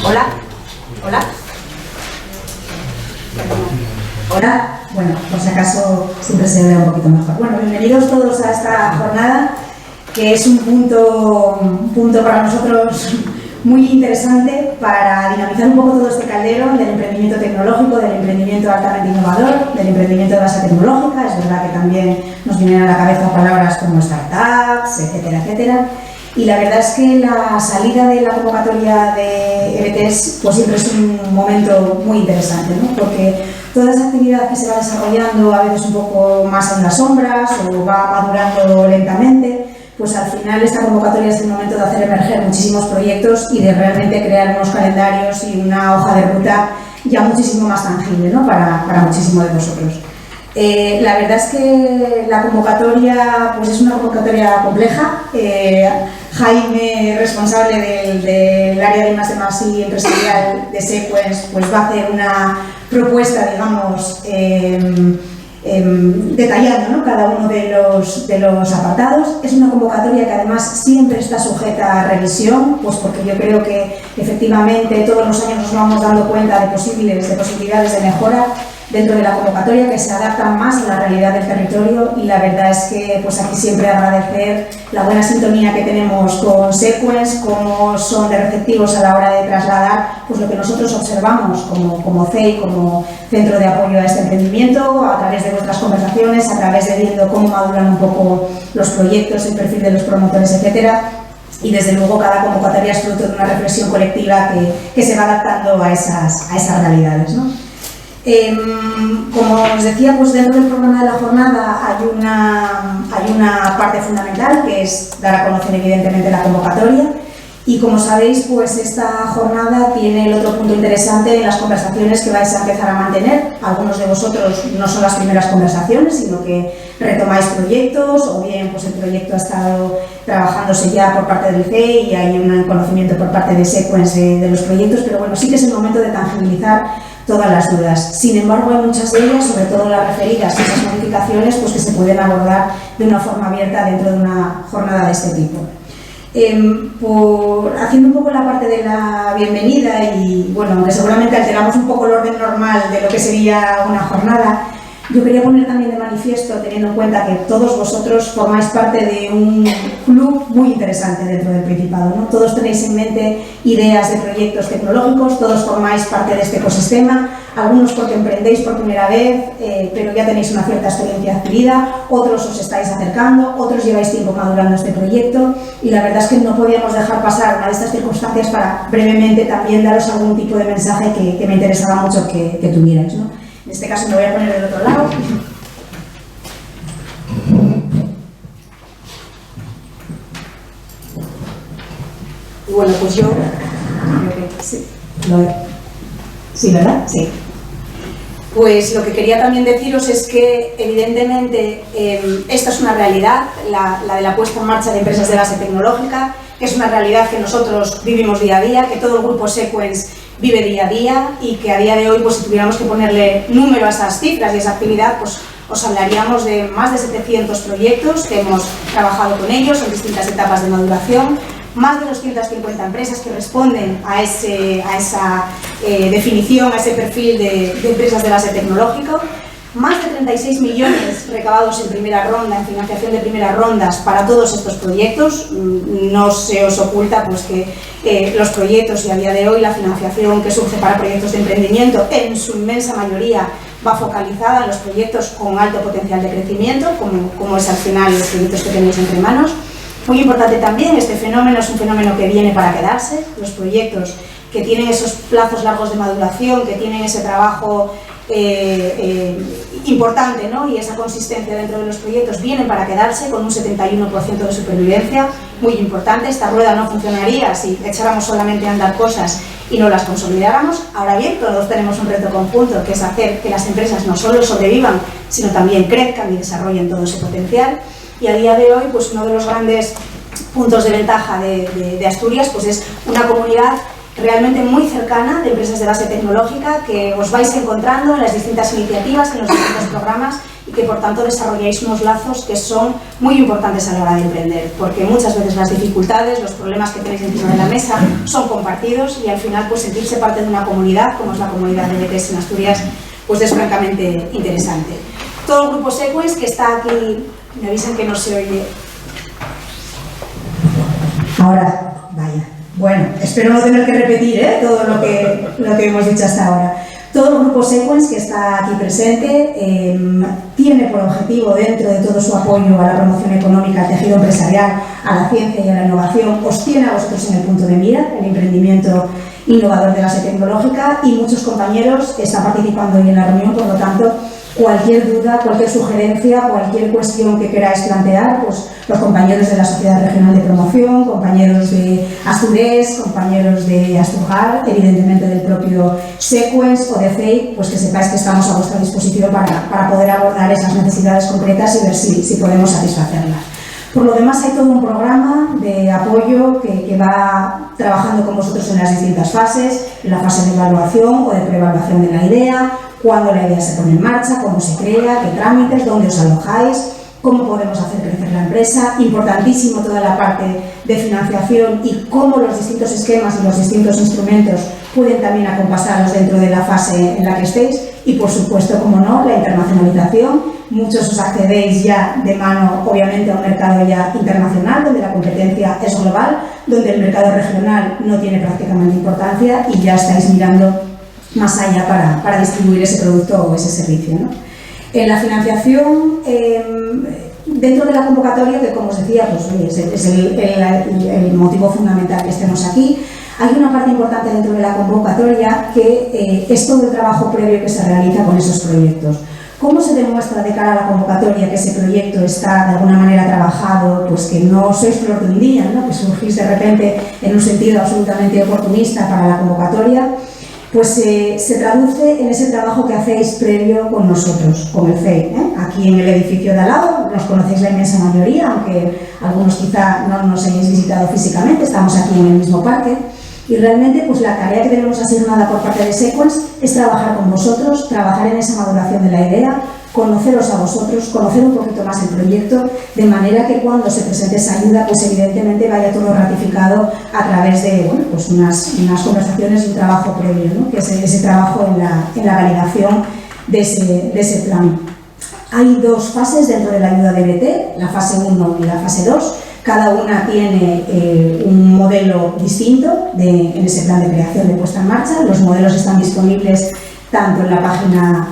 Hola. Hola. Hola. Bueno, por si acaso siempre se ve un poquito mejor. Bueno, bienvenidos todos a esta jornada, que es un punto para nosotros muy interesante para dinamizar un poco todo este caldero del emprendimiento tecnológico, del emprendimiento altamente innovador, del emprendimiento de base tecnológica. Es verdad que también nos vienen a la cabeza palabras como startups, etcétera, etcétera. Y la verdad es que la salida de la convocatoria de EBTES pues siempre es un momento muy interesante, ¿no? Porque toda esa actividad que se va desarrollando a veces un poco más en las sombras o va madurando lentamente, pues al final esta convocatoria es el momento de hacer emerger muchísimos proyectos y de realmente crear unos calendarios y una hoja de ruta ya muchísimo más tangible, ¿no? para muchísimos de vosotros. La verdad es que la convocatoria pues es una convocatoria compleja. Jaime, responsable del área de I+D+I empresarial de Sequens, pues va a hacer una propuesta, digamos, detallando, ¿no?, cada uno de los apartados. Es una convocatoria que además siempre está sujeta a revisión, pues porque yo creo que efectivamente todos los años nos vamos dando cuenta de posibilidades de mejora dentro de la convocatoria que se adaptan más a la realidad del territorio, y la verdad es que pues aquí siempre agradecer la buena sintonía que tenemos con Sequens, cómo son de receptivos a la hora de trasladar pues lo que nosotros observamos como CEI, como centro de apoyo a este emprendimiento, a través de vuestras conversaciones, a través de viendo cómo maduran un poco los proyectos, el perfil de los promotores, etcétera. Y desde luego cada convocatoria es fruto de una reflexión colectiva que se va adaptando a esas realidades, ¿no? Como os decía, pues dentro del programa de la jornada hay una parte fundamental, que es dar a conocer evidentemente la convocatoria, y como sabéis, pues esta jornada tiene el otro punto interesante en las conversaciones que vais a empezar a mantener. Algunos de vosotros no son las primeras conversaciones, sino que retomáis proyectos, o bien pues el proyecto ha estado trabajándose ya por parte del CEI y hay un conocimiento por parte de Sequens de los proyectos, pero bueno, sí que es el momento de tangibilizar todas las dudas. Sin embargo, hay muchas de ellas, sobre todo las referidas a esas modificaciones, pues que se pueden abordar de una forma abierta dentro de una jornada de este tipo. Haciendo un poco la parte de la bienvenida, y bueno, aunque seguramente alteramos un poco el orden normal de lo que sería una jornada, yo quería poner también de manifiesto, teniendo en cuenta que todos vosotros formáis parte de un club muy interesante dentro del Principado, ¿no? Todos tenéis en mente ideas de proyectos tecnológicos, todos formáis parte de este ecosistema, algunos porque emprendéis por primera vez, pero ya tenéis una cierta experiencia adquirida, otros os estáis acercando, otros lleváis tiempo madurando este proyecto, y la verdad es que no podíamos dejar pasar una de estas circunstancias para brevemente también daros algún tipo de mensaje que me interesaba mucho que tuvierais, ¿no? En este caso me voy a poner del otro lado. Y bueno, pues yo creo que sí. Sí, ¿verdad? Sí. Pues lo que quería también deciros es que evidentemente esta es una realidad, la de la puesta en marcha de empresas de base tecnológica, que es una realidad que nosotros vivimos día a día, que todo el grupo Sequens vive día a día, y que a día de hoy, pues si tuviéramos que ponerle número a esas cifras y a esa actividad, pues os hablaríamos de más de 700 proyectos que hemos trabajado con ellos en distintas etapas de maduración, más de 250 empresas que responden a esa definición, a ese perfil de empresas de base tecnológico, más de 36 millones recabados en primera ronda, en financiación de primeras rondas para todos estos proyectos. No se os oculta pues que los proyectos, y a día de hoy la financiación que surge para proyectos de emprendimiento en su inmensa mayoría va focalizada en los proyectos con alto potencial de crecimiento, como es al final los proyectos que tenéis entre manos. Muy importante también, este fenómeno es un fenómeno que viene para quedarse. Los proyectos que tienen esos plazos largos de maduración, que tienen ese trabajo importante, ¿no?, y esa consistencia dentro de los proyectos, vienen para quedarse, con un 71% de supervivencia, muy importante. Esta rueda no funcionaría si echáramos solamente a andar cosas y no las consolidáramos. Ahora bien, todos tenemos un reto conjunto, que es hacer que las empresas no solo sobrevivan, sino también crezcan y desarrollen todo ese potencial. Y a día de hoy, pues uno de los grandes puntos de ventaja de Asturias pues es una comunidad realmente muy cercana de empresas de base tecnológica que os vais encontrando en las distintas iniciativas, en los distintos programas, y que por tanto desarrolléis unos lazos que son muy importantes a la hora de emprender, porque muchas veces las dificultades, los problemas que tenéis encima de la mesa son compartidos y al final pues sentirse parte de una comunidad, como es la comunidad de BTS en Asturias, pues es francamente interesante. Todo el grupo Sequence que está aquí, me avisan que no se oye. Ahora, vaya. Bueno, espero no tener que repetir todo lo que hemos dicho hasta ahora. Todo el grupo Sequence que está aquí presente tiene por objetivo, dentro de todo su apoyo a la promoción económica, al tejido empresarial, a la ciencia y a la innovación, os tiene a vosotros en el punto de mira, el emprendimiento innovador de base tecnológica, y muchos compañeros están participando hoy en la reunión, por lo tanto, cualquier duda, cualquier sugerencia, cualquier cuestión que queráis plantear, pues los compañeros de la Sociedad Regional de Promoción, compañeros de Astures, compañeros de Asturgar, evidentemente del propio Sequence o de FEI, pues que sepáis que estamos a vuestra disposición para poder abordar esas necesidades concretas y ver si podemos satisfacerlas. Por lo demás, hay todo un programa de apoyo que va trabajando con vosotros en las distintas fases, en la fase de evaluación o de preevaluación de la idea, cuándo la idea se pone en marcha, cómo se crea, qué trámites, dónde os alojáis, cómo podemos hacer crecer la empresa. Importantísimo toda la parte de financiación y cómo los distintos esquemas y los distintos instrumentos pueden también acompasarlos dentro de la fase en la que estéis. Y, por supuesto, como no, la internacionalización. Muchos os accedéis ya de mano, obviamente, a un mercado ya internacional, donde la competencia es global, donde el mercado regional no tiene prácticamente importancia y ya estáis mirando más allá para distribuir ese producto o ese servicio, ¿no? En la financiación, dentro de la convocatoria, que como os decía, pues es el motivo fundamental que estemos aquí, hay una parte importante dentro de la convocatoria que es todo el trabajo previo que se realiza con esos proyectos. ¿Cómo se demuestra de cara a la convocatoria que ese proyecto está de alguna manera trabajado, pues que no sois flor de un día, ¿no? Que surgís de repente en un sentido absolutamente oportunista para la convocatoria? Pues se traduce en ese trabajo que hacéis previo con nosotros, con el FEI. Aquí en el edificio de al lado, nos conocéis la inmensa mayoría, aunque algunos quizá no nos hayáis visitado físicamente, estamos aquí en el mismo parque. Y realmente pues la tarea que tenemos asignada por parte de Sequence es trabajar con vosotros, trabajar en esa maduración de la idea, conoceros a vosotros, conocer un poquito más el proyecto, de manera que cuando se presente esa ayuda, pues evidentemente vaya todo ratificado a través de pues unas conversaciones y un trabajo previo, ¿no? Que es ese trabajo en la validación de ese plan. Hay dos fases dentro de la ayuda de BT, la fase 1 y la fase 2. Cada una tiene un modelo distinto en ese plan de creación de puesta en marcha. Los modelos están disponibles tanto en la página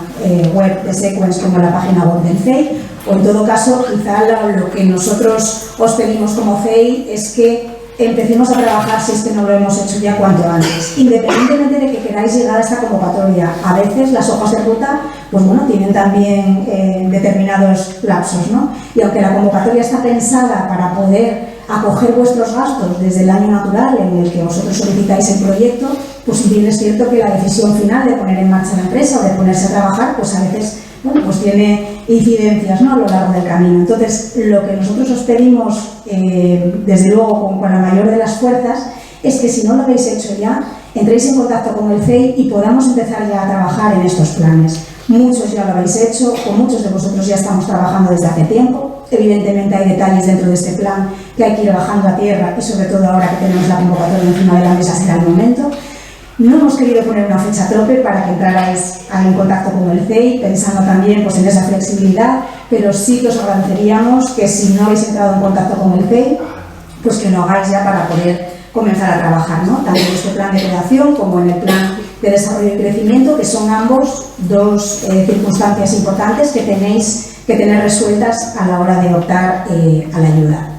web de Sequence como en la página web del FEI, o en todo caso, quizá lo que nosotros os pedimos como FEI es que empecemos a trabajar, si es que no lo hemos hecho ya, cuanto antes, independientemente de que queráis llegar a esta convocatoria. A veces las hojas de ruta, pues bueno, tienen también determinados lapsos, ¿no? Y aunque la convocatoria está pensada para poder acoger vuestros gastos desde el año natural en el que vosotros solicitáis el proyecto, pues bien es cierto que la decisión final de poner en marcha la empresa o de ponerse a trabajar, pues a veces, bueno, pues tiene incidencias, ¿no?, a lo largo del camino. Entonces, lo que nosotros os pedimos, desde luego con la mayor de las fuerzas, es que si no lo habéis hecho ya, entréis en contacto con el FEI y podamos empezar ya a trabajar en estos planes. Muchos ya lo habéis hecho, con muchos de vosotros ya estamos trabajando desde hace tiempo. Evidentemente hay detalles dentro de este plan que hay que ir bajando a tierra y sobre todo ahora que tenemos la convocatoria encima de la mesa será el momento. No hemos querido poner una fecha tope para que entrarais en contacto con el FEI, pensando también pues, en esa flexibilidad, pero sí que os agradeceríamos que si no habéis entrado en contacto con el FEI, pues que lo hagáis ya para poder comenzar a trabajar, ¿no? Tanto en este plan de creación como en el plan de desarrollo y crecimiento, que son ambos dos circunstancias importantes que tenéis que tener resueltas a la hora de optar a la ayuda.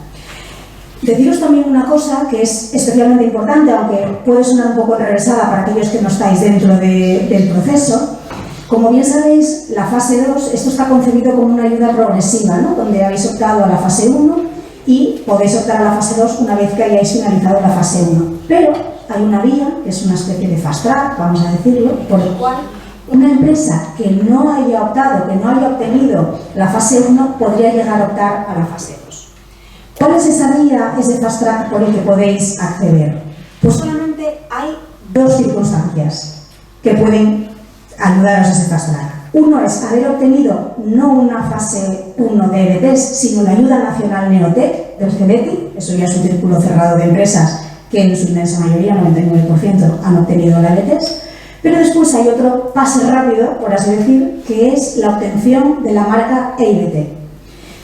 Deciros también una cosa que es especialmente importante, aunque puede sonar un poco enrevesada para aquellos que no estáis dentro del proceso. Como bien sabéis, la fase 2, esto está concebido como una ayuda progresiva, ¿no?, donde habéis optado a la fase 1 y podéis optar a la fase 2 una vez que hayáis finalizado la fase 1. Pero hay una vía, que es una especie de fast track, vamos a decirlo, por el cual una empresa que no haya optado, que no haya obtenido la fase 1, podría llegar a optar a la fase 2. ¿Cuál es esa vía, ese fast track por el que podéis acceder? Pues solamente hay dos circunstancias que pueden ayudaros a ese fast track. Uno es haber obtenido no una fase 1 de EBTs, sino la ayuda nacional Neotec del CEBETI, eso ya es un círculo cerrado de empresas que en su inmensa mayoría, 99%, han obtenido la EBTs. Pero después hay otro pase rápido, por así decir, que es la obtención de la marca EIBT.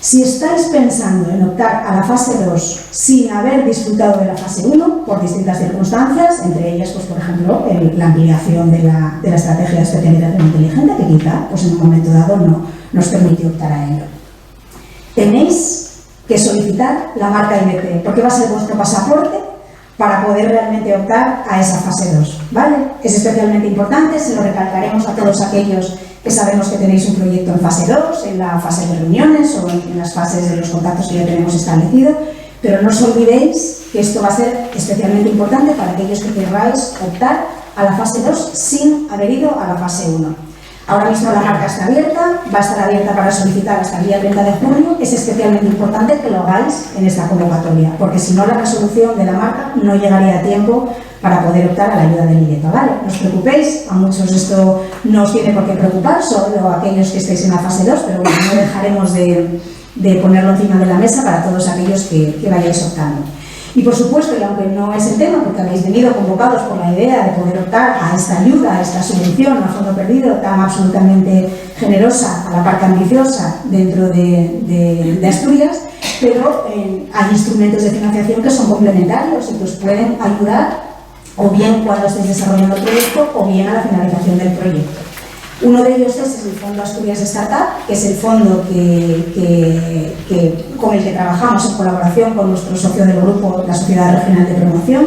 Si estáis pensando en optar a la fase 2 sin haber disfrutado de la fase 1 por distintas circunstancias, entre ellas, pues, por ejemplo, la ampliación de la estrategia de especialización inteligente, que quizá pues, en un momento dado no nos permite optar a ello, tenéis que solicitar la marca EIBT, porque va a ser vuestro pasaporte para poder realmente optar a esa fase 2, ¿vale? Es especialmente importante, se lo recalcaremos a todos aquellos que sabemos que tenéis un proyecto en fase 2, en la fase de reuniones o en las fases de los contactos que ya tenemos establecido, pero no os olvidéis que esto va a ser especialmente importante para aquellos que queráis optar a la fase 2 sin haber ido a la fase 1. Ahora mismo la marca está abierta, va a estar abierta para solicitar hasta el día 30 de junio. Es especialmente importante que lo hagáis en esta convocatoria, porque si no la resolución de la marca no llegaría a tiempo para poder optar a la ayuda del IDETA, ¿vale? No os preocupéis, a muchos esto no os tiene por qué preocupar, solo a aquellos que estéis en la fase 2, pero bueno, no dejaremos de ponerlo encima de la mesa para todos aquellos que vayáis optando. Y por supuesto, y aunque no es el tema, porque habéis venido convocados por la idea de poder optar a esta ayuda, a esta subvención, a fondo perdido, tan absolutamente generosa, a la parte ambiciosa dentro de Asturias, pero hay instrumentos de financiación que son complementarios y que os pueden ayudar o bien cuando estéis desarrollando el proyecto o bien a la finalización del proyecto. Uno de ellos es el Fondo Asturias Startup, que es el fondo con el que trabajamos en colaboración con nuestro socio del grupo, la Sociedad Regional de Promoción.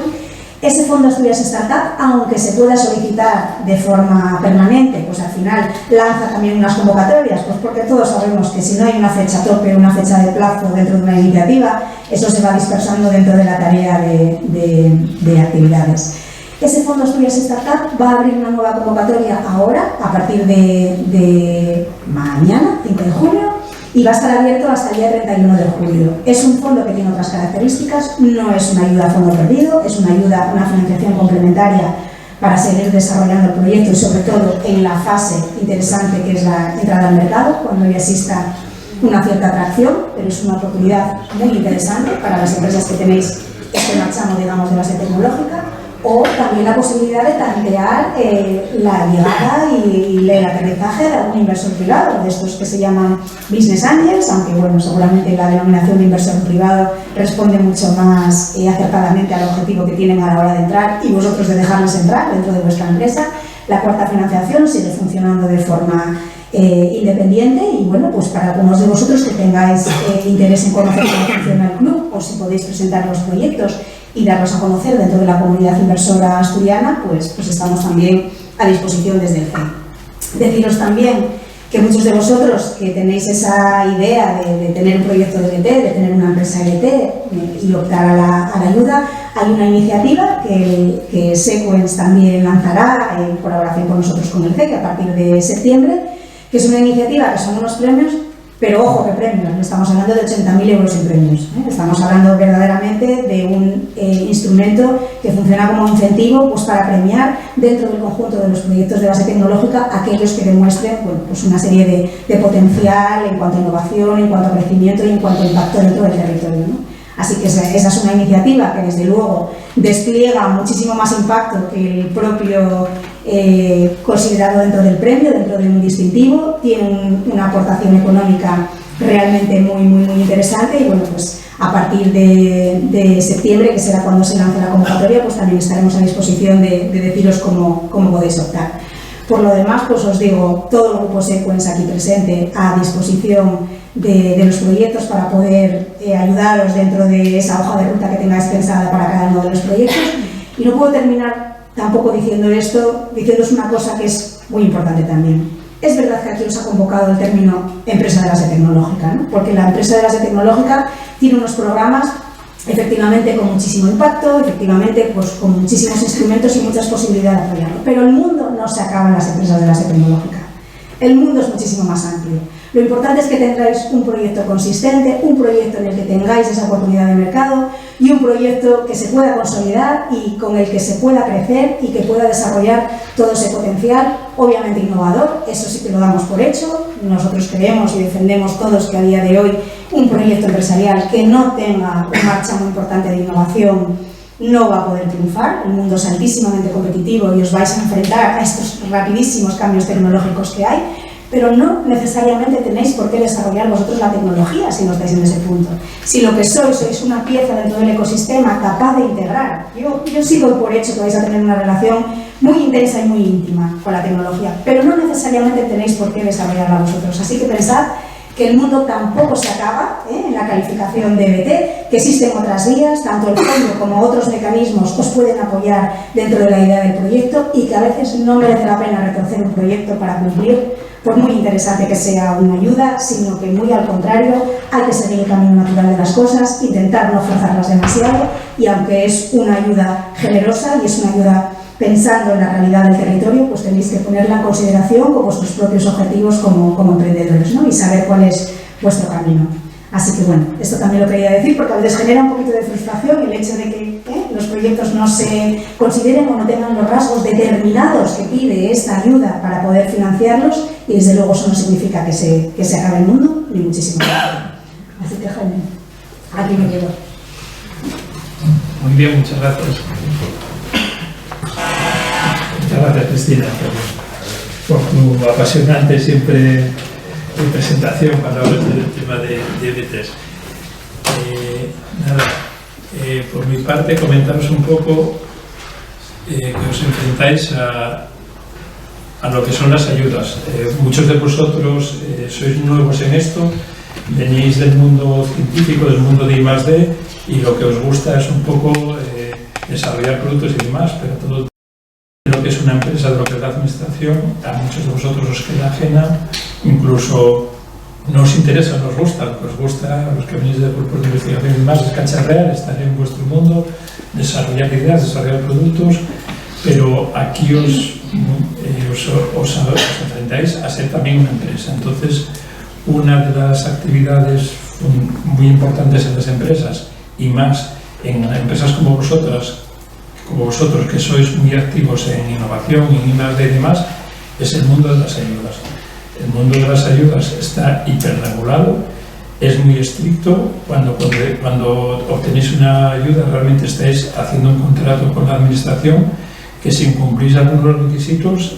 Ese Fondo Asturias Startup, aunque se pueda solicitar de forma permanente, pues al final lanza también unas convocatorias, pues porque todos sabemos que si no hay una fecha tope, una fecha de plazo dentro de una iniciativa, eso se va dispersando dentro de la tarea de actividades. Ese Fondo Asturias Startup va a abrir una nueva convocatoria ahora, a partir de mañana, 5 de junio, y va a estar abierto hasta el día 31 de julio. Es un fondo que tiene otras características, no es una ayuda a fondo perdido, es una ayuda, una financiación complementaria para seguir desarrollando el proyecto y sobre todo en la fase interesante que es la entrada al mercado, cuando ya exista una cierta atracción, pero es una oportunidad muy interesante para las empresas que tenéis este marchamo, digamos, de base tecnológica, o también la posibilidad de tantear la llegada y el aterrizaje de algún inversor privado, de estos que se llaman Business Angels, aunque bueno, seguramente la denominación de inversor privado responde mucho más acertadamente al objetivo que tienen a la hora de entrar y vosotros de dejarles entrar dentro de vuestra empresa. La cuarta financiación sigue funcionando de forma independiente y bueno, pues para algunos de vosotros que tengáis interés en conocer cómo funciona el club o si podéis presentar los proyectos y darlos a conocer dentro de la comunidad inversora asturiana, pues estamos también a disposición desde el CEN. Deciros también que muchos de vosotros que tenéis esa idea de tener un proyecto de EBT, de tener una empresa EBT y optar a la ayuda, hay una iniciativa que Sequence también lanzará en colaboración con nosotros con el CEC a partir de septiembre, que es una iniciativa que son unos premios. Pero ojo, que premios, no estamos hablando de 80.000 euros en premios, estamos hablando verdaderamente de un instrumento que funciona como incentivo pues, para premiar dentro del conjunto de los proyectos de base tecnológica aquellos que demuestren bueno, pues una serie de potencial en cuanto a innovación, en cuanto a crecimiento y en cuanto a impacto dentro del territorio, ¿no? Así que esa es una iniciativa que desde luego despliega muchísimo más impacto que el propio considerado dentro del premio, dentro de un distintivo, tiene una aportación económica realmente muy interesante y bueno, pues a partir de septiembre, que será cuando se lance la convocatoria, pues también estaremos a disposición de deciros cómo podéis optar. Por lo demás, pues os digo, todo el grupo Sequence aquí presente a disposición de los proyectos para poder ayudaros dentro de esa hoja de ruta que tengáis pensada para cada uno de los proyectos. Y no puedo terminar tampoco diciéndoos una cosa que es muy importante también. Es verdad que aquí os ha convocado el término empresa de base tecnológica, ¿no? Porque la empresa de base tecnológica tiene unos programas efectivamente con muchísimo impacto, efectivamente pues con muchísimos instrumentos y muchas posibilidades de apoyarlo. Pero el mundo no se acaba en las empresas de base tecnológica. El mundo es muchísimo más amplio. Lo importante es que tengáis un proyecto consistente, un proyecto en el que tengáis esa oportunidad de mercado y un proyecto que se pueda consolidar y con el que se pueda crecer y que pueda desarrollar todo ese potencial, obviamente innovador, eso sí que lo damos por hecho. Nosotros creemos y defendemos todos que a día de hoy un proyecto empresarial que no tenga una marcha muy importante de innovación no va a poder triunfar. El mundo es altísimamente competitivo y os vais a enfrentar a estos rapidísimos cambios tecnológicos que hay, pero no necesariamente tenéis por qué desarrollar vosotros la tecnología si no estáis en ese punto. Si lo que sois una pieza dentro del ecosistema capaz de integrar, yo sí doy por hecho que vais a tener una relación muy intensa y muy íntima con la tecnología, pero no necesariamente tenéis por qué desarrollarla vosotros. Así que pensad que el mundo tampoco se acaba en la calificación de EBT, que existen otras vías, tanto el fondo como otros mecanismos os pueden apoyar dentro de la idea del proyecto y que a veces no merece la pena retorcer un proyecto para cumplir, por muy interesante que sea una ayuda, sino que muy al contrario, hay que seguir el camino natural de las cosas, intentar no forzarlas demasiado y aunque es una ayuda generosa y es una ayuda pensando en la realidad del territorio, pues tenéis que ponerla en consideración con vuestros propios objetivos como emprendedores, ¿no? Y saber cuál es vuestro camino. Así que bueno, esto también lo quería decir porque a veces genera un poquito de frustración el hecho de que los proyectos no se consideren o no tengan los rasgos determinados que pide esta ayuda para poder financiarlos y desde luego eso no significa que se acabe el mundo, ni muchísimo menos. Así que Jaime, aquí me quedo. Muy bien, muchas gracias. Muchas gracias, Cristina, por tu apasionante siempre presentación cuando hablas del tema de EBTs. Por mi parte, comentaros un poco que os enfrentáis a lo que son las ayudas. Muchos de vosotros sois nuevos en esto, venís del mundo científico, del mundo de I+D, y lo que os gusta es un poco desarrollar productos y demás, pero todo lo que es una empresa, de lo que es la administración, a muchos de vosotros os queda ajena, incluso no os interesa, no os gusta. Lo que os gusta, a los que venís de grupos de investigación y demás, es cacharrear, estar en vuestro mundo, desarrollar ideas, desarrollar productos, pero aquí os enfrentáis a ser también una empresa. Entonces, una de las actividades muy importantes en las empresas, y más en empresas como vosotros, que sois muy activos en innovación, en I+D y demás, es el mundo de las ayudas. El mundo de las ayudas está hiperregulado, es muy estricto. Cuando obtenéis una ayuda, realmente estáis haciendo un contrato con la administración que si incumplís algunos requisitos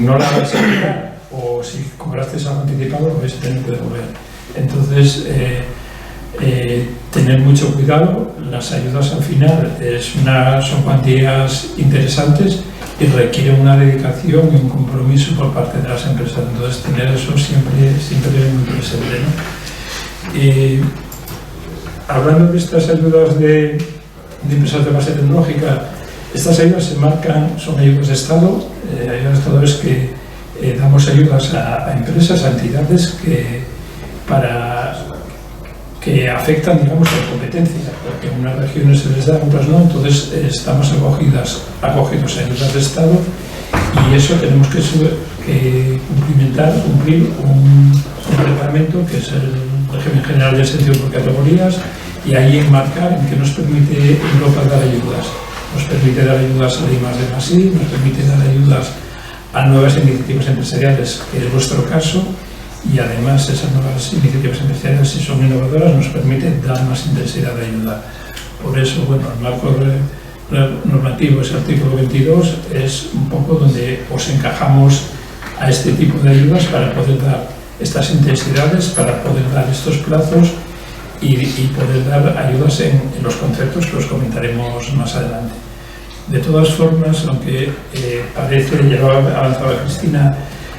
no la vais a aplicar, o si cobrasteis algo anticipado lo vais a tener que devolver. Entonces, tener mucho cuidado. Las ayudas al final son cuantías interesantes y requieren una dedicación y un compromiso por parte de las empresas. Entonces, tener eso siempre muy presente, ¿no? Hablando de estas ayudas de empresas de base tecnológica, estas ayudas son ayudas de Estado. Ayudas de Estado es que damos ayudas a empresas, a entidades que afectan, digamos, a la competencia, porque en unas regiones se les da, en otras no. Entonces estamos acogidos a ayudas de Estado, y eso tenemos que cumplir un reglamento que es el régimen general del sentido por categorías, y ahí enmarcar en que nos permite Europa dar ayudas. Nos permite dar ayudas a la I+D+I, nos permite dar ayudas a nuevas iniciativas empresariales, que es vuestro caso, y además esas nuevas iniciativas empresariales, si son innovadoras, nos permiten dar más intensidad de ayuda. Por eso, bueno, el marco normativo, ese artículo 22, es un poco donde os encajamos a este tipo de ayudas para poder dar estas intensidades, para poder dar estos plazos y poder dar ayudas en los conceptos que os comentaremos más adelante. De todas formas, aunque parece, ya lo ha avanzado Cristina,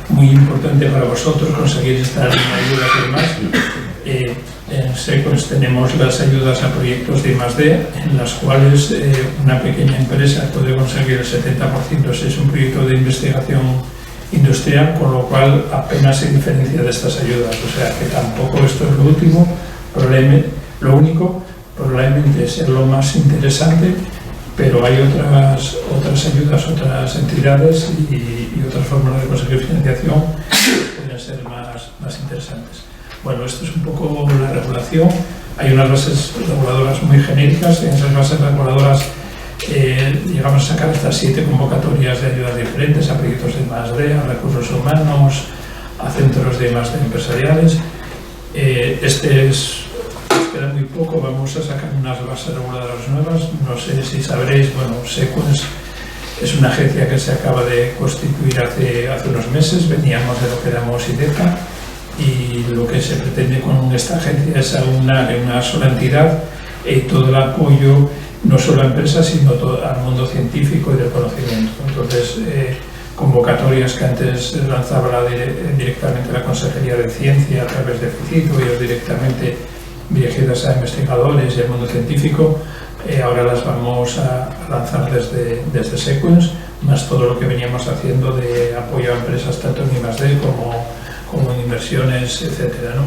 muy importante para vosotros conseguir esta línea de ayudas y demás, en SECOS tenemos las ayudas a proyectos de I+D, en las cuales una pequeña empresa puede conseguir el 70% si es un proyecto de investigación industrial, con lo cual apenas se diferencia de estas ayudas. O sea que tampoco esto es lo último, lo único, probablemente es lo más interesante, pero hay otras ayudas, otras entidades y otras formas de conseguir financiación que pueden ser más más interesantes. Bueno, esto es un poco la regulación. Hay unas bases reguladoras muy genéricas. En esas bases reguladoras llegamos a sacar hasta 7 convocatorias de ayudas diferentes a proyectos de I+D, a recursos humanos, a centros de I+D empresariales. Queda muy poco, vamos a sacar unas bases reguladoras nuevas. No sé si sabréis, bueno, Sequens es una agencia que se acaba de constituir hace unos meses. Veníamos de lo que éramos IDECA, y lo que se pretende con esta agencia es aunar en una sola entidad todo el apoyo, no solo a empresas, sino al mundo científico y del conocimiento. Entonces, convocatorias que antes lanzaba directamente la Consejería de Ciencia a través de FICITO, ellos directamente dirigidas a investigadores y al mundo científico, ahora las vamos a lanzar desde Sequens, más todo lo que veníamos haciendo de apoyo a empresas tanto en I+D como en inversiones, etcétera, ¿no?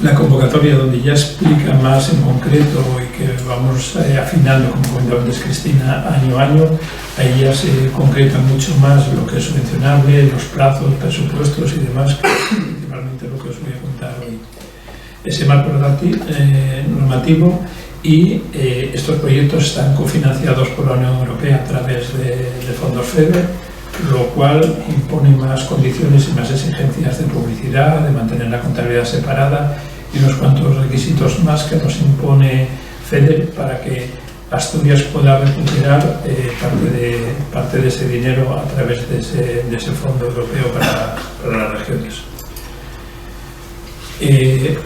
La convocatoria, donde ya explica más en concreto y que vamos afinando, como comentaba antes Cristina, año a año, ahí ya se concreta mucho más lo que es subvencionable, los plazos, presupuestos y demás, que es principalmente lo que os voy a contar hoy. Ese marco normativo y estos proyectos están cofinanciados por la Unión Europea a través de fondos FEDER, lo cual impone más condiciones y más exigencias de publicidad, de mantener la contabilidad separada y unos cuantos requisitos más que nos impone FEDER para que Asturias pueda recuperar parte de ese dinero a través de ese fondo europeo para las regiones.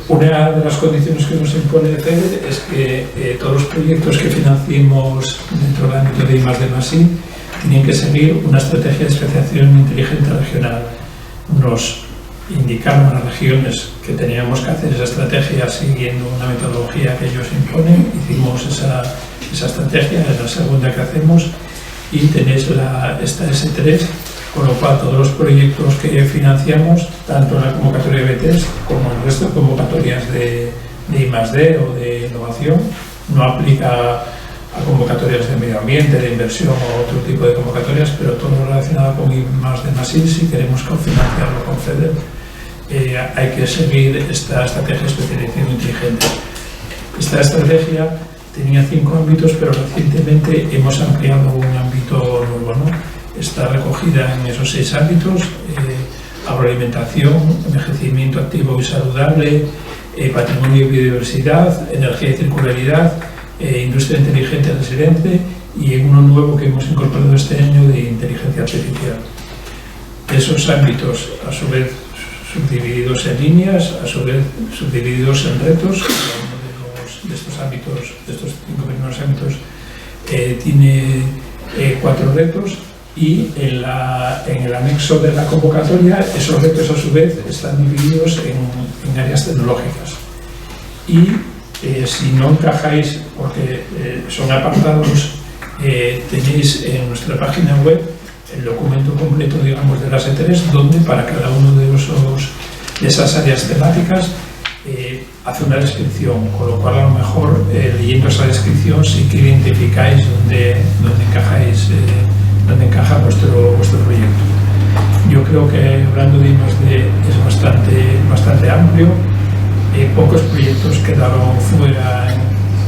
Una de las condiciones que nos impone FEDER es que todos los proyectos que financiemos dentro del ámbito de I+D+I tienen que seguir una estrategia de especialización inteligente regional. Nos indicaron a las regiones que teníamos que hacer esa estrategia siguiendo una metodología que ellos imponen. Hicimos esa estrategia, es la segunda que hacemos, y tenéis esta S3, con lo cual todos los proyectos que financiamos, tanto en la convocatoria de BTS como en el resto de convocatorias de I+D o de innovación, no aplica a convocatorias de medio ambiente, de inversión o otro tipo de convocatorias, pero todo lo relacionado con I+D+I, si queremos cofinanciarlo con FEDER, hay que seguir esta estrategia de especialización inteligente. Esta estrategia tenía 5 ámbitos, pero recientemente hemos ampliado un ámbito nuevo, ¿no? Está recogida en esos 6 ámbitos: agroalimentación, envejecimiento activo y saludable, patrimonio y biodiversidad, energía y circularidad, industria inteligente y resiliente, y en uno nuevo que hemos incorporado este año de inteligencia artificial. Esos ámbitos, a su vez subdivididos en líneas, a su vez subdivididos en retos. Cada uno de estos ámbitos, de estos 5 primeros ámbitos, tiene 4 retos, y en el anexo de la convocatoria esos retos a su vez están divididos en áreas tecnológicas. Y si no encajáis, porque son apartados, tenéis en nuestra página web el documento completo, digamos, de las E3, donde para cada uno de esas áreas temáticas hace una descripción, con lo cual a lo mejor leyendo esa descripción sí que identificáis dónde encaja vuestro proyecto. Yo creo que hablando de I+D es bastante amplio. Pocos proyectos quedaron fuera,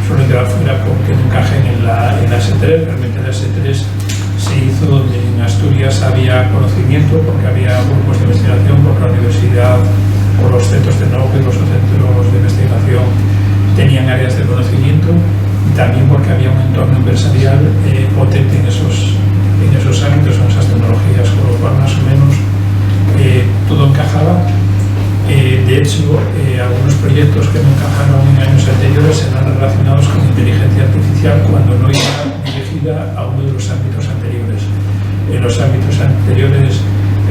suelen quedar fuera porque no encajen en la S3. Realmente la S3 se hizo donde en Asturias había conocimiento, porque había grupos de investigación, porque la universidad o los centros tecnológicos o centros de investigación tenían áreas de conocimiento, y también porque había un entorno empresarial potente en esos ámbitos, en esas tecnologías, con lo cual más o menos todo encajaba. De hecho, algunos proyectos que no encajaron en años anteriores eran relacionados con inteligencia artificial cuando no iba dirigida a uno de los ámbitos anteriores. En los ámbitos anteriores,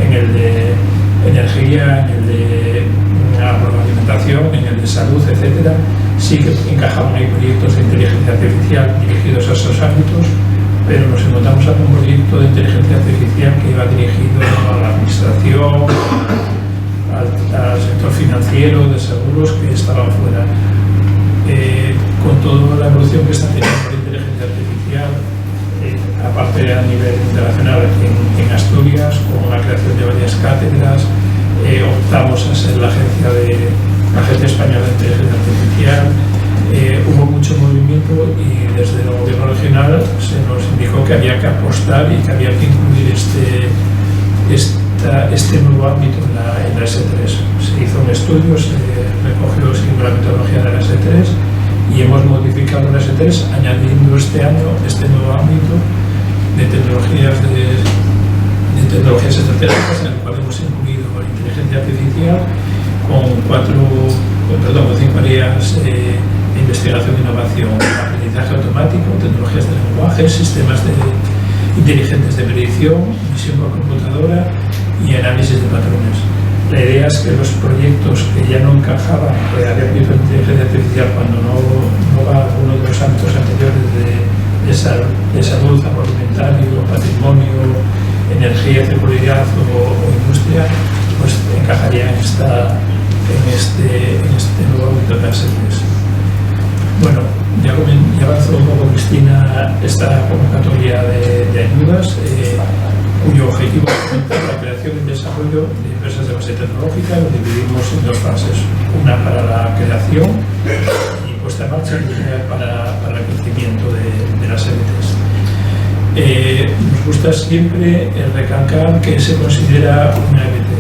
en el de energía, en el de agroalimentación, en el de salud, etcétera, sí que encajaban ahí proyectos de inteligencia artificial dirigidos a esos ámbitos, pero nos encontramos a un proyecto de inteligencia artificial que iba dirigido a la administración, al sector financiero, de seguros, que estaban fuera. Con toda la evolución que está teniendo la inteligencia artificial, aparte a nivel internacional en Asturias, con la creación de varias cátedras, optamos a ser la Agencia Española de Inteligencia Artificial. Hubo mucho movimiento y desde el gobierno regional se nos indicó que había que apostar y que había que incluir este nuevo ámbito en la S3. Se hizo un estudio, se recogió la metodología de la S3 y hemos modificado la S3 añadiendo este año este nuevo ámbito de tecnologías estratégicas, en el cual hemos incluido la inteligencia artificial con 5 áreas de investigación e innovación: aprendizaje automático, tecnologías de lenguaje, sistemas inteligentes de predicción, visión por computadora y análisis de patrones. La idea es que los proyectos que ya no encajaban, que había proyectos de inteligencia artificial cuando no va a uno de los ámbitos anteriores de salud, agroalimentario, patrimonio, energía, seguridad o industria, pues encajaría en este nuevo ámbito de las S3. Bueno, ya avanzó un poco Cristina esta convocatoria de ayudas, cuyo objetivo es fomentar la creación y desarrollo de empresas de base tecnológica. Lo dividimos en 2 fases: una para la creación y puesta en marcha, y otra para el crecimiento de las EBTs. Nos gusta siempre recalcar que se considera una EBT.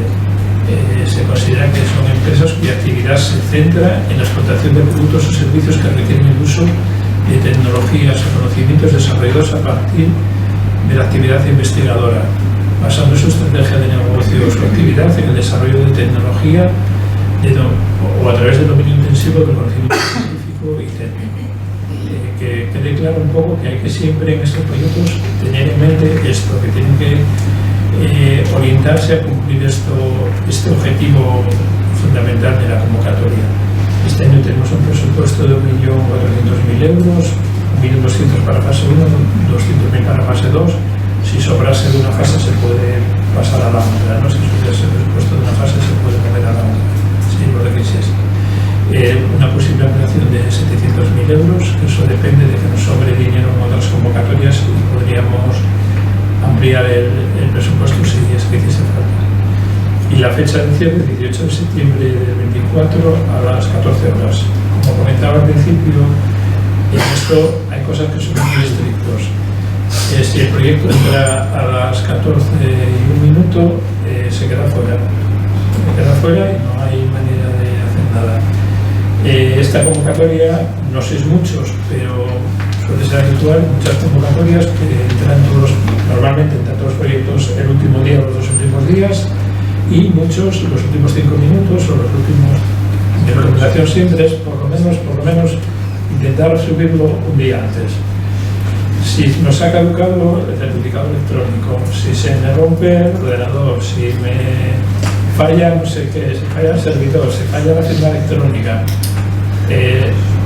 Se considera que son empresas cuya actividad se centra en la explotación de productos o servicios que requieren el uso de tecnologías o conocimientos desarrollados a partir de la actividad investigadora, basando su estrategia de negocio o su actividad en el desarrollo de tecnología o a través del dominio intensivo del conocimiento científico y técnico. Que quede claro un poco que hay que siempre en estos proyectos tener en mente esto, que tienen que orientarse a cumplir este objetivo fundamental de la convocatoria. Este año tenemos un presupuesto de 1.400.000 euros, 1.200.000 para fase 1, 200.000 para fase 2. Si sobrase de una fase se puede pasar a la otra, ¿no? Si sobrase el presupuesto de una fase se puede mover a la otra, si lo requisiese. Una posible ampliación de 700.000 euros, que eso depende de que nos sobre dinero en otras convocatorias y podríamos ampliar el presupuesto si es que hiciese falta. Y la fecha de cierre, 18 de septiembre del 24 a las 14 horas. Como comentaba al principio, en esto hay cosas que son muy estrictos. Si el proyecto entra a las 14 y 1 minuto, se queda fuera. Y no hay manera de hacer nada. Esta convocatoria, no sois muchos, pero suele ser habitual, muchas convocatorias que normalmente entran todos los proyectos el último día o los 2 últimos días, y muchos los últimos 5 minutos o los últimos. Mi recomendación siempre es por lo menos intentar subirlo un día antes. Si nos ha caducado el certificado electrónico, si se me rompe el ordenador, si me falla no sé qué, si falla el servidor, si falla la firma electrónica,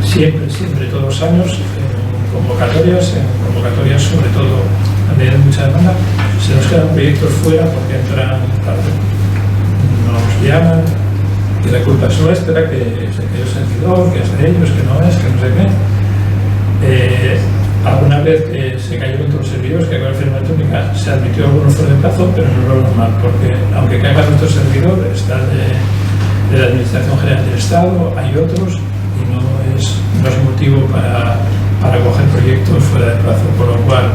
siempre, todos los años, en convocatorias sobre todo donde hay mucha demanda, se nos quedan proyectos fuera porque entran tarde. Nos llaman y la culpa es nuestra, que se cayó el servidor, que es de ellos, que no es, que no sé qué. Alguna vez se cayó contra los servidores, que con la firma electrónica se admitió algunos fuera de plazo, pero no es lo normal, porque aunque caiga nuestro servidor, está de la Administración General del Estado, hay otros, y no es motivo para coger proyectos fuera de plazo, por lo cual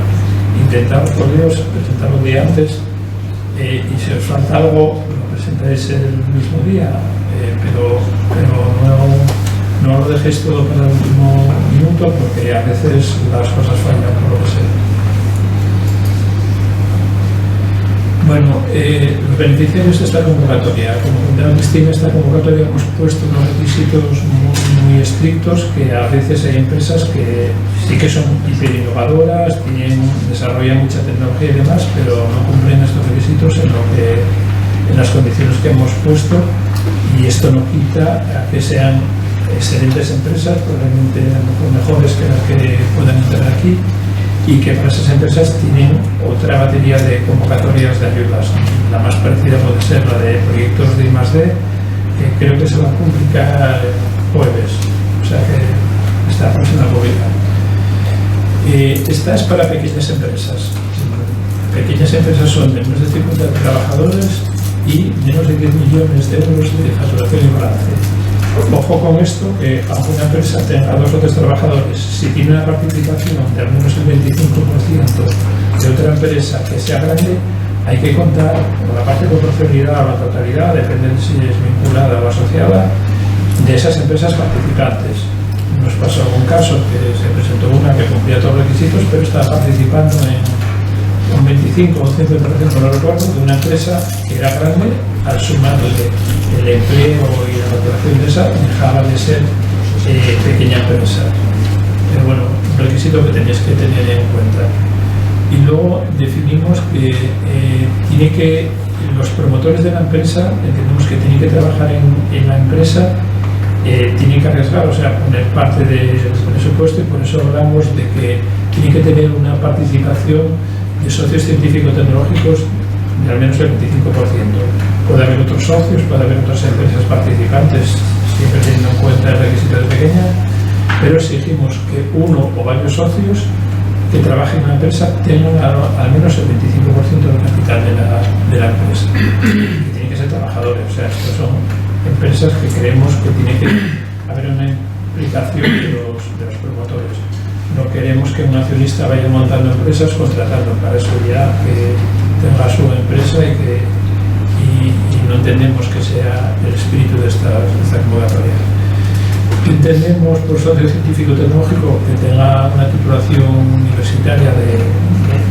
intentad por Dios presentarlo un día antes, y si os falta algo lo presentáis el mismo día, pero no lo dejéis todo para el último minuto, porque a veces las cosas fallan por lo que sea. Bueno, los beneficiarios de esta convocatoria. Como comentaba Cristina, esta convocatoria hemos puesto unos requisitos muy estrictos, que a veces hay empresas que sí que son hiperinnovadoras, desarrollan mucha tecnología y demás, pero no cumplen estos requisitos en las condiciones que hemos puesto, y esto no quita a que sean excelentes empresas, probablemente a lo mejor mejores que las que puedan entrar aquí, y que para esas empresas tienen otra batería de convocatorias de ayudas. La más parecida puede ser la de proyectos de I+D, que creo que se va a publicar jueves, o sea que está próxima a publicar. Esta es para pequeñas empresas. Pequeñas empresas son de menos de 50 trabajadores y menos de 10 millones de euros de facturación y balance. Ojo con esto, que aunque una empresa tenga 2 o 3 trabajadores, si tiene una participación de al menos el 25% de otra empresa que sea grande, hay que contar con la parte de proporcionalidad o la totalidad, depende de si es vinculada o asociada, de esas empresas participantes. Nos pasó un caso que se presentó una que cumplía todos los requisitos, pero estaba participando en un 25 o un 100%, no lo recuerdo, de una empresa que era grande, al sumarle el empleo y la facturación de esa, dejaba de ser pequeña empresa. Pero bueno, un requisito que tenéis que tener en cuenta. Y luego definimos que los promotores de la empresa, entendemos que tienen que trabajar en la empresa, tienen que arriesgar, o sea, poner parte del presupuesto, y por eso hablamos de que tienen que tener una participación de socios científico-tecnológicos de al menos el 25%. Puede haber otros socios, puede haber otras empresas participantes, siempre teniendo en cuenta el requisito de pequeña, pero exigimos que uno o varios socios que trabajen en una empresa tengan al menos el 25% del capital de la empresa. Que tienen que ser trabajadores, o sea, estos son empresas que creemos que tiene que haber una implicación de los promotores. No queremos que un accionista vaya montando empresas contratando, para eso ya que tenga su empresa y no entendemos que sea el espíritu de esta convocatoria. Entendemos por socio científico-tecnológico que tenga una titulación universitaria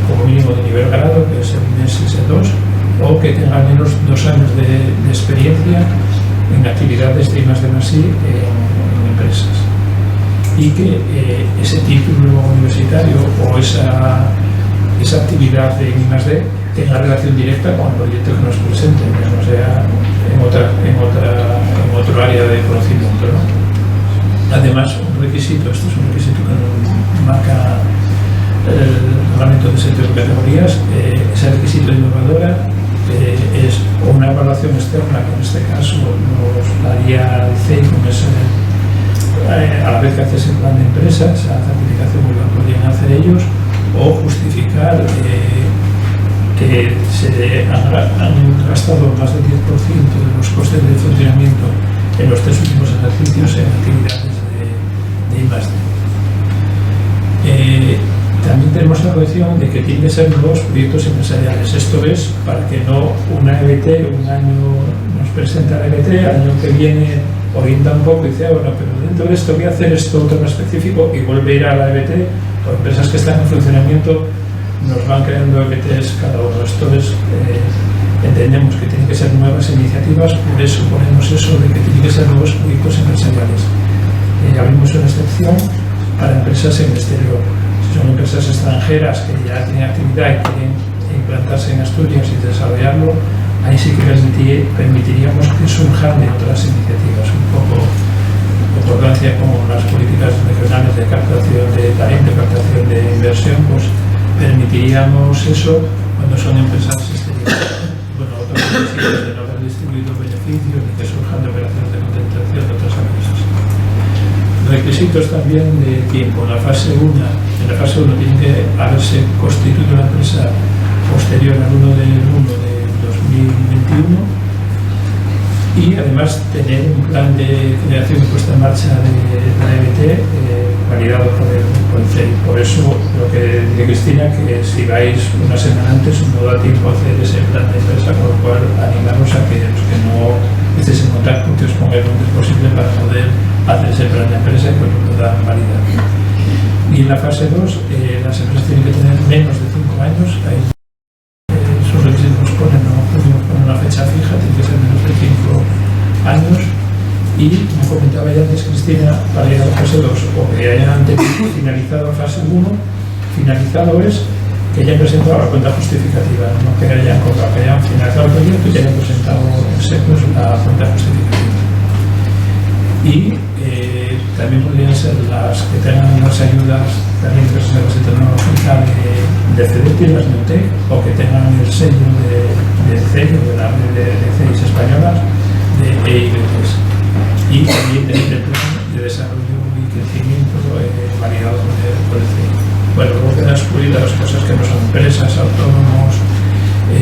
como mínimo de nivel grado, que es el INES S2, o que tenga al menos 2 años de experiencia en actividades de I+D+I en empresas. Y que ese título universitario o esa actividad de I+D tenga relación directa con el proyecto que nos presente, que no sea en otro área de conocimiento, ¿no? Además, un requisito, esto es un requisito que nos marca el reglamento de sector de categorías, ese requisito innovadora es una evaluación externa, que en este caso nos daría el CEI, a la vez que haces el plan de empresa, esa certificación que lo podrían hacer ellos, o justificar que se han gastado más del 10% de los costes de funcionamiento en los 3 últimos ejercicios en actividades de I+D. También tenemos la condición de que tienen que ser nuevos proyectos empresariales. Esto es para que no una EBT, un año nos presenta la EBT, al año que viene orienta un poco y dice, bueno, pero dentro de esto voy a hacer esto otro específico, y vuelve a ir a la EBT, o empresas que están en funcionamiento nos van creando EBTs cada uno. Esto es, entendemos que tienen que ser nuevas iniciativas, por eso ponemos eso de que tienen que ser nuevos proyectos empresariales. Abrimos una excepción para empresas en el exterior. Si son empresas extranjeras que ya tienen actividad y quieren implantarse en Asturias y desarrollarlo, ahí sí que permitiríamos que surjan de otras iniciativas, un poco en concordancia con las políticas regionales de captación de talento, captación de inversión, pues permitiríamos eso cuando son empresas exteriores. Bueno, otros requisitos de no haber distribuido beneficios ni que surjan de operaciones de concentración de otras empresas. Requisitos también de tiempo. En la fase 1 tiene que haberse constituido una empresa posterior al 1 de 2021 y además tener un plan de creación y puesta en marcha de la EBT validado por el CEI. Por eso lo que dice Cristina, que si vais una semana antes no da tiempo a hacer ese plan de empresa, con lo cual animamos a que los que no estéis en contacto que os pongáis lo antes posible para poder hacer ese plan de empresa y pues lo puedan validar. Y en la fase 2 las empresas tienen que tener menos de 5 años. Ahí sus requisitos ponen una fecha fija, tiene que ser menos de 5 años. Y me comentaba ya antes Cristina, para ir a la fase 2, o que hayan finalizado la fase 1, finalizado es que hayan presentado la cuenta justificativa, no que hayan finalizado el proyecto y que hayan presentado en secos la cuenta justificativa. Y también podrían ser las que tengan unas ayudas también de base tecnológica de CEDETI, las Neutec, o que tengan el sello de CEI, de la red de CEIs españolas, de EIBTs. Y también tener el plan de desarrollo y crecimiento validado por el CEI. Bueno, luego quedan excluidas las cosas que no son empresas, autónomos,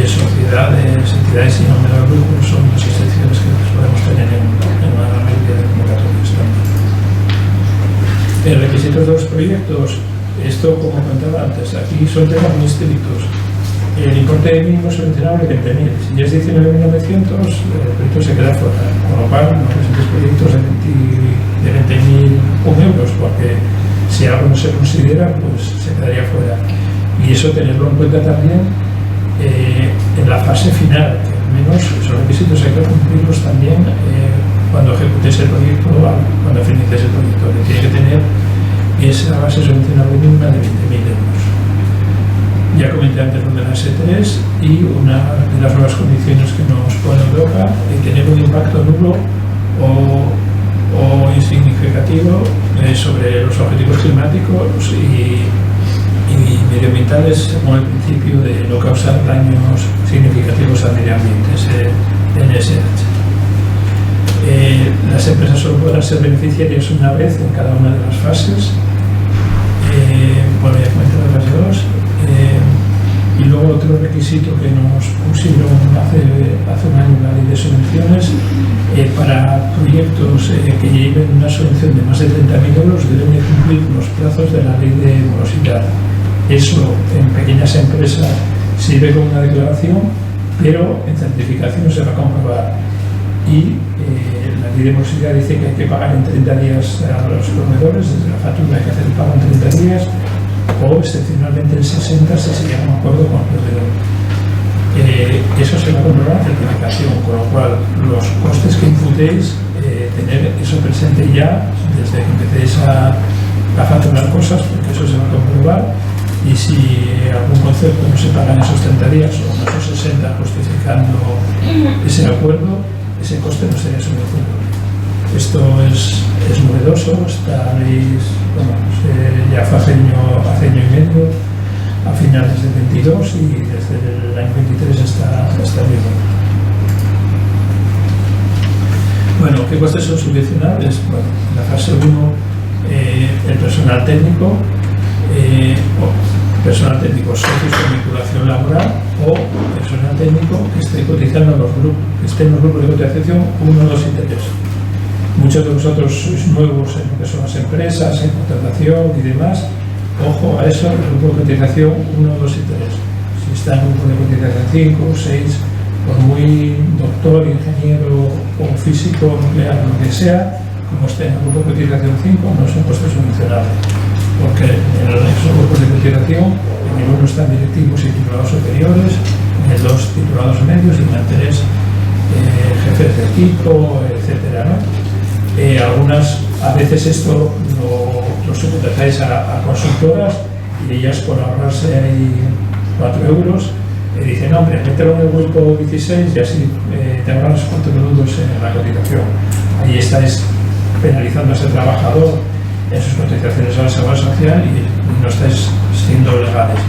sociedades, entidades sin ánimo de lucro son las excepciones que podemos tener en una mayoría de convocatorias también. Requisitos de los proyectos, esto como comentaba antes, aquí son temas muy estrictos. El importe mínimo subvencionable es 20.000, si ya es 19.900 el proyecto se queda fuera, con lo cual no presentes proyectos de 20.000 euros, porque si algo no se considera pues se quedaría fuera. Y eso tenerlo en cuenta también en la fase final, que al menos esos requisitos hay que cumplirlos también cuando ejecutes el proyecto, cuando finiquites el proyecto, que tiene que tener esa base subvencionable mínima de 20.000 euros. Ya comenté antes lo de la S3 y una de las nuevas condiciones que nos pone Europa es tener un impacto nulo o insignificativo sobre los objetivos climáticos y medioambientales según el principio de no causar daños significativos al medio ambiente, ese NSH. Las empresas solo podrán ser beneficiarias una vez en cada una de las fases. Bueno, ya he comentado las dos. Y luego otro requisito que nos pusieron hace un año en la ley de subvenciones, para proyectos que lleven una subvención de más de 30.000 euros deben de cumplir los plazos de la ley de morosidad. Eso en pequeñas empresas sirve como una declaración, pero en certificación se va a comprobar. Y la ley de morosidad dice que hay que pagar en 30 días a los proveedores, desde la factura hay que hacer el pago en 30 días, o excepcionalmente en 60 si se llega a un acuerdo con el proveedor. Eso se va a comprobar en certificación, con lo cual los costes que imputéis, tener eso presente ya desde que empecéis a facturar cosas, porque eso se va a comprobar. Y si algún concepto no se paga en esos 30 días o en esos 60 justificando ese acuerdo, ese coste no sería subvencionable. Esto es novedoso, esta ley ya fue hace año y medio, a finales del 22 y desde el año 23 está vivo. Bueno, ¿qué costes son subvencionables? Bueno, en la fase 1 el personal técnico, socios con vinculación laboral o personal técnico que esté cotizando en los grupos, que esté en los grupos de cotización 1, 2 y 3. Muchos de vosotros sois nuevos en lo que son las empresas, en contratación y demás. Ojo a eso, el grupo de cotización 1, 2 y 3. Si está en un grupo de cotización 5 o 6, por muy doctor, ingeniero o físico nuclear, lo que sea, como esté en el grupo de cotización 5, no es un coste subvencionable. Porque en esos grupos de cotización, en el 1 están directivos y titulados superiores, en el 2 titulados medios y en el 3 jefes de equipo, etcétera, ¿no? A veces esto lo subcontratáis a consultoras y ellas por ahorrarse ahí 4 euros dicen, no, hombre, mételo en el grupo 16 y así te ahorras 4 euros en la cotización. Ahí estáis penalizando a ese trabajador en sus cotizaciones a la seguridad social y no estáis siendo legales.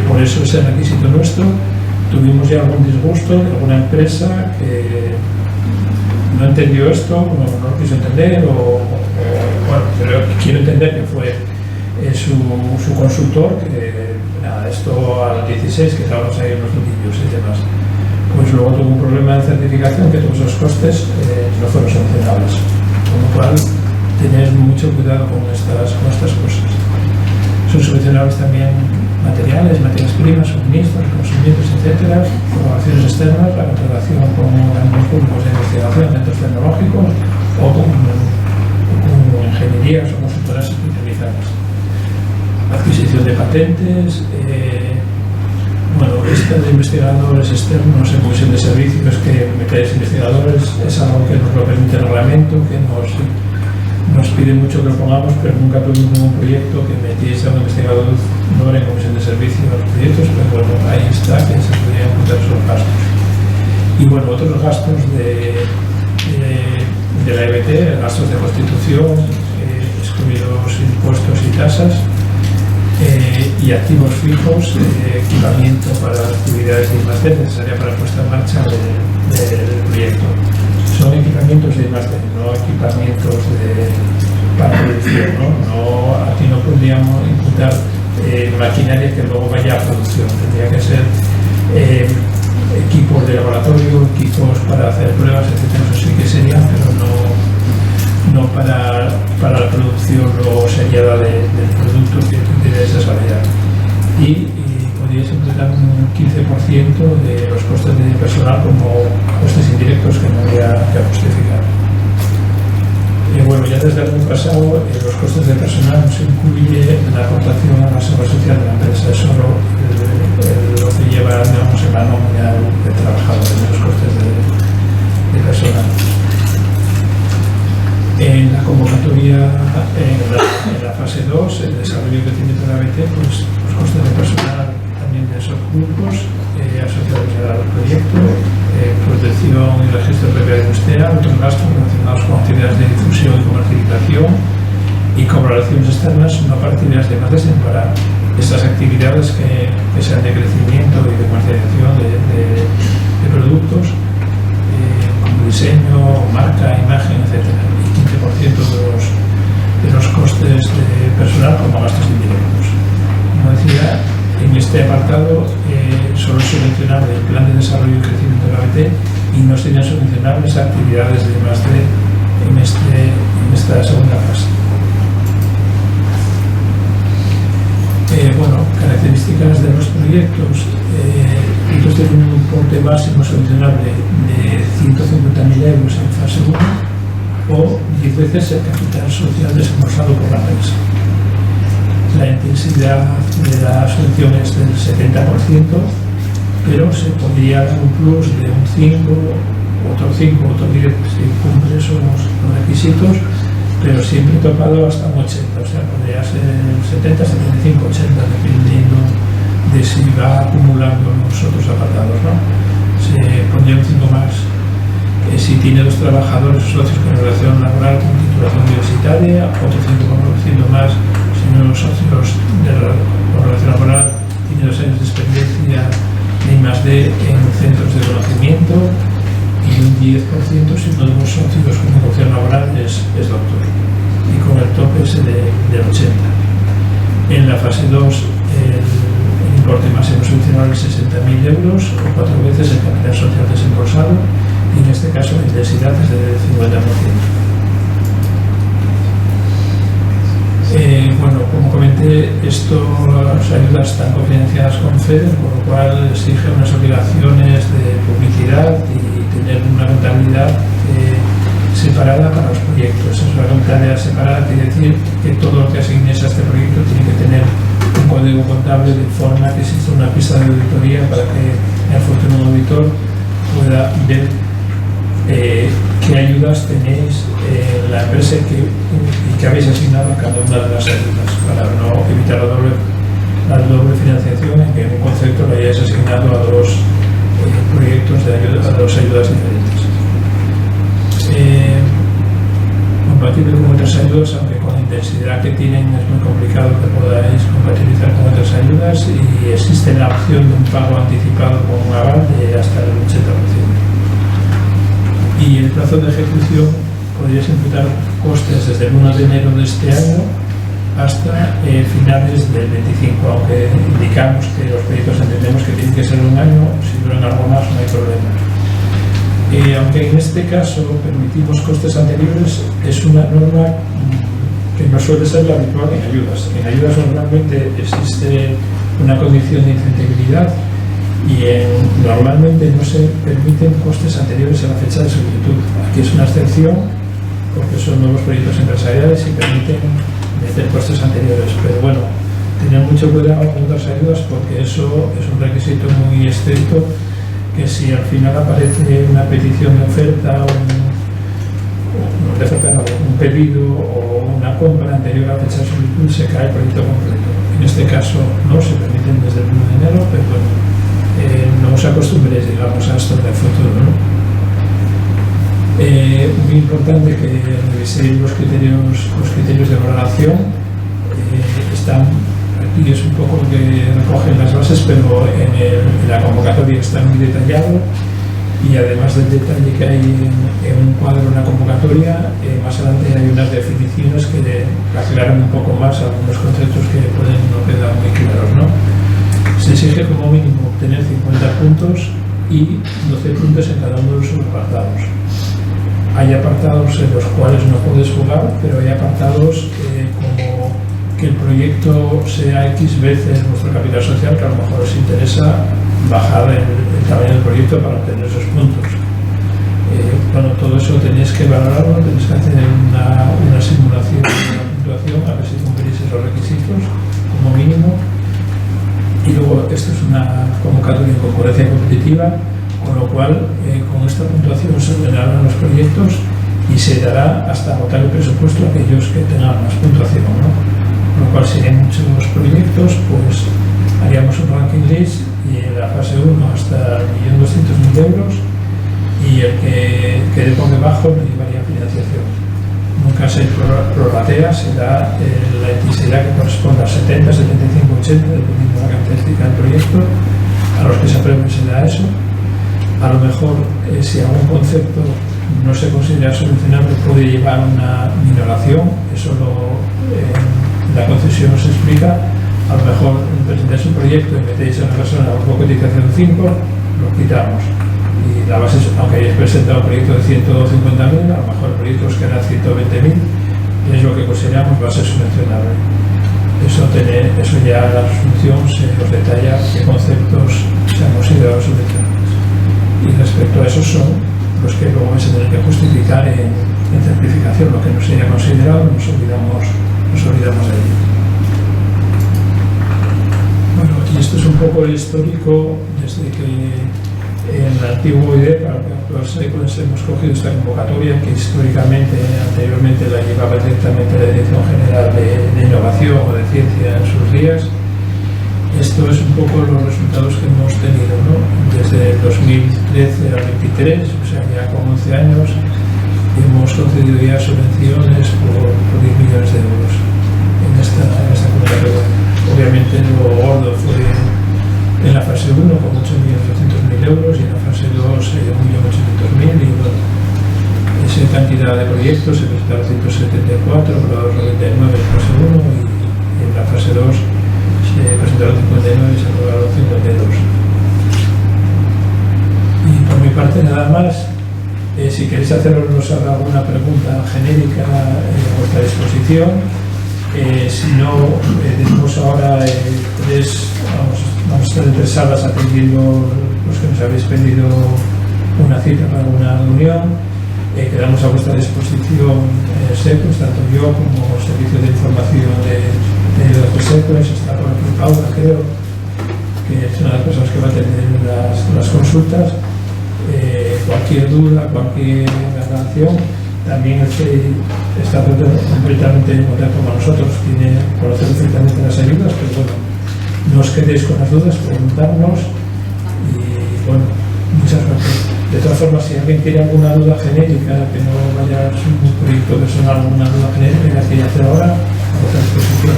Por eso ese requisito nuestro. Tuvimos ya algún disgusto de alguna empresa que no entendió esto, no lo quiso entender bueno, pero quiero entender que fue su consultor, que nada, esto al 16, que estábamos ahí en los nudillos y demás, pues luego tuvo un problema de certificación que todos esos costes no fueron solucionables, con lo cual tener mucho cuidado con estas cosas. Son subvencionables también materiales primas, suministros, consumidores, etc., colaboraciones externas, la contratación con organismos públicos de investigación, centros tecnológicos o con ingenierías o consultoras especializadas. Adquisición de patentes, lista de investigadores externos en comisión de servicios, que metáis investigadores, es algo que nos lo permite el reglamento, que nos pide mucho que lo pongamos, pero nunca tuvimos ningún proyecto que metiese a un investigador no en comisión de servicios los proyectos, pero bueno, ahí está, que se podrían contar esos gastos. Y bueno, otros gastos de la EBT, gastos de constitución, excluidos impuestos y tasas, y activos fijos, equipamiento para actividades de I+D necesaria para la puesta en marcha del proyecto. Son equipamientos de I+D, no equipamientos para producción, ¿no? Aquí no podríamos imputar maquinaria que luego vaya a producción, tendría que ser equipos de laboratorio, equipos para hacer pruebas, etc. Eso sí que serían, pero no para la producción luego seriada del producto que tendríais que desarrollar. Y podríais implementar un 15% de los costes de personal como costes indirectos que no habría que justificar. Bueno, ya desde el año pasado los costes de personal no se incluye la aportación a la seguridad social de la empresa, es solo lo que lleva, digamos, en la nómina de trabajadores, los costes de personal. En la convocatoria, en la fase 2, el desarrollo y crecimiento de la ABT, pues los costes de personal también de esos grupos asociados al proyecto, protección y registro de propiedad industrial, otros gastos relacionados con actividades de difusión y comercialización y colaboraciones externas no partidas de más para estas actividades que sean de crecimiento y de comercialización de productos, como diseño, marca, imagen, etc. Y 15% de los costes de personal como gastos indirectos. Como decía, en este apartado solo es subvencionable el plan de desarrollo y crecimiento de la ABT y no serían subvencionables actividades de más en esta segunda fase. Bueno, características de los proyectos. Estos tienen un importe máximo subvencionable de 150.000 euros en fase 1 o 10 veces el capital social desembolsado por la empresa. La intensidad de la subvención es del 70%, pero se podría dar un plus de un 5, otro 5, otro 10 si cumple esos requisitos, pero siempre topado hasta un 80, o sea, podría ser 70, 75, 80, dependiendo de si va acumulando los otros apartados, ¿no? Se pondría un 5 más si tiene 2 trabajadores o socios con relación laboral con titulación universitaria, otro 5% más si uno de los socios con relación laboral tiene 2 años de experiencia de I+D en centros de conocimiento, y un 10% si uno de los socios con relación laboral es doctor, y con el tope es del 80. En la fase 2 el importe máximo subvencionable es 60.000 euros o 4 veces el capital social desembolsado, y en este caso la intensidad es del 50%. Bueno, como comenté, las ayudas están cofinanciadas con FEDER, por lo cual exige unas obligaciones de publicidad y tener una contabilidad separada para los proyectos. Es una contabilidad separada, quiere decir que todo lo que asignes a este proyecto tiene que tener un código contable de forma que exista una pista de auditoría para que el futuro auditor pueda ver qué ayudas tenéis en la empresa y que habéis asignado a cada una de las ayudas, para no evitar la doble financiación en que en un concepto lo hayáis asignado a 2 proyectos de ayuda, a 2 ayudas diferentes. Compatible con otras ayudas, aunque con la intensidad que tienen es muy complicado que podáis compatibilizar con otras ayudas, y existe la opción de un pago anticipado con un aval de hasta el 80%. Y el plazo de ejecución podrías imputar costes desde el 1 de enero de este año hasta finales del 25, aunque indicamos que los proyectos entendemos que tienen que ser un año, si duran algo más no hay problema. Aunque en este caso permitimos costes anteriores, es una norma que no suele ser la habitual en ayudas. En ayudas normalmente existe una condición de incentibilidad y normalmente no se permiten costes anteriores a la fecha de solicitud. Aquí es una excepción porque son nuevos proyectos empresariales y permiten meter costes anteriores, pero bueno, tener mucho cuidado con otras ayudas porque eso es un requisito muy estricto, que si al final aparece una petición de oferta un pedido o una compra anterior a la fecha de solicitud, se cae el proyecto completo. En este caso no se permiten desde el 1 de enero, pero bueno, no os acostumbréis, digamos, a esto de futuro, ¿no? Muy importante que reviséis los criterios de valoración. Están aquí, es un poco lo que recogen las bases, pero en la convocatoria está muy detallado, y además del detalle que hay en un cuadro en la convocatoria, más adelante hay unas definiciones que aclaran un poco más algunos conceptos que pueden no quedar muy claros, ¿no? Se exige como mínimo tener 50 puntos y 12 puntos en cada uno de los apartados. Hay apartados en los cuales no puedes jugar, pero hay apartados como que el proyecto sea X veces vuestro capital social, que a lo mejor os interesa bajar el tamaño del proyecto para obtener esos puntos. Bueno, todo eso tenéis que valorarlo, tenéis que hacer una simulación de la puntuación a ver si cumplís esos requisitos como mínimo. Y luego esto es una convocatoria en concurrencia competitiva, con lo cual con esta puntuación se ordenarán los proyectos y se dará hasta agotar el presupuesto a aquellos que tengan más puntuación, ¿no? Con lo cual, si hay muchos proyectos, pues haríamos un ranking list y en la fase 1 hasta 1.200.000 euros, y el que quede por debajo no llevaría financiación. Nunca se prorratea, se da la intensidad que corresponda a 70, 75, 80, dependiendo de la característica del proyecto. A los que se aprueben se da eso. A lo mejor, si algún concepto no se considera solucionable, puede llevar una minoración. Eso la concesión se explica. A lo mejor presentáis un proyecto y metéis a una persona con cotización 5, lo quitamos. Y la base, aunque hayáis presentado un proyecto de 150.000, a lo mejor el proyecto os queda 120.000, y es lo que consideramos base subvencionable. Eso ya la resolución se os detalla qué conceptos se han considerado subvencionables. Y respecto a esos son los que luego vais a tener que justificar en certificación. Lo que no se haya considerado, nos olvidamos de ello. Bueno, y esto es un poco el histórico desde que en el antiguo IDE, para el actual SECOENS, hemos cogido esta convocatoria que históricamente, anteriormente la llevaba directamente la Dirección General de Innovación o de Ciencia en sus días. Esto es un poco los resultados que hemos tenido, ¿no? Desde el 2013 al 23, o sea, ya con 11 años, hemos concedido ya subvenciones por 10 millones de euros en esta convocatoria. Obviamente lo gordo fue en la fase 1 con 8.200.000 euros y en la fase 2 1.800.000, y bueno, esa cantidad de proyectos se presentaron 174, aprobados 99 en fase 1, y en la fase 2 se presentaron 59 y se aprobaron 52. Y por mi parte nada más. Si queréis hacernos alguna pregunta genérica, a vuestra disposición. Si no, tenemos ahora vamos a estar en 3 salas atendiendo los que nos habéis pedido una cita para una reunión. Quedamos a vuestra disposición SECOENS, tanto yo como el Servicio de Información de SECOENS. Está por aquí Paula, creo, que es una de las personas que va a tener las consultas. Cualquier duda, cualquier aclaración, también el que está completamente en contacto con nosotros conoce perfectamente las ayudas, pero bueno, no os quedéis con las dudas, preguntarnos, y bueno, muchas gracias. De todas formas, si alguien tiene alguna duda genérica, que no vaya a un proyecto personal, alguna duda genérica que quiera hacer ahora, a vuestra disposición.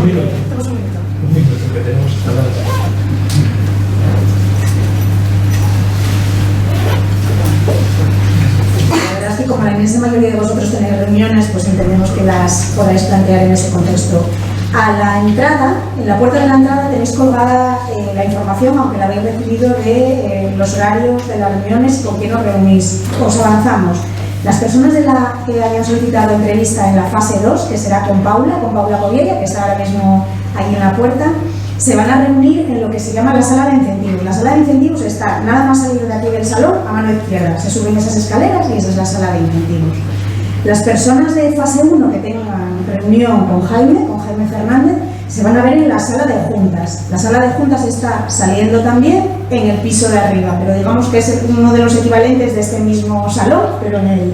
Un minuto que tenemos hasta la hora. Como la inmensa mayoría de vosotros tenéis reuniones, pues entendemos que las podáis plantear en ese contexto. A la entrada, en la puerta de la entrada tenéis colgada la información, aunque la habéis recibido, de los horarios de las reuniones y con quién os reunís. Os avanzamos. Las personas que hayan solicitado entrevista en la fase 2, que será con Paula Coviella, que está ahora mismo ahí en la puerta, se van a reunir en lo que se llama la sala de incentivos. La sala de incentivos está nada más salir de aquí del salón, a mano izquierda. Se suben esas escaleras y esa es la sala de incentivos. Las personas de fase 1 que tengan reunión con Jaime Fernández, se van a ver en la sala de juntas. La sala de juntas está saliendo también en el piso de arriba, pero digamos que es uno de los equivalentes de este mismo salón, pero en el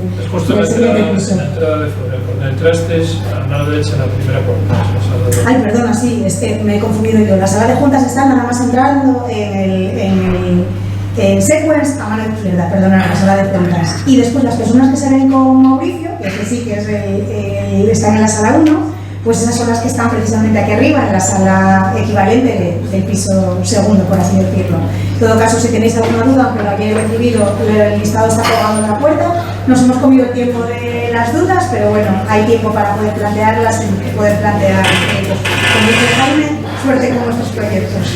siguiente piso. En la entrada de fuera, cuando entraste a la mano derecha en la primera puerta. Ay, perdona, sí, es que me he confundido yo. La sala de juntas está nada más entrando en SECOENS a mano izquierda, perdona, la sala de juntas. Y después las personas que se ven con Mauricio, que sí que es están en la sala 1, pues esas son las que están precisamente aquí arriba, en la sala equivalente del piso segundo, por así decirlo. En todo caso, si tenéis alguna duda, aunque lo hayáis recibido, el listado está colgado en la puerta. Nos hemos comido el tiempo de las dudas, pero bueno, hay tiempo para poder plantearlas y poder plantear, como dice Jaime, suerte con vuestros proyectos.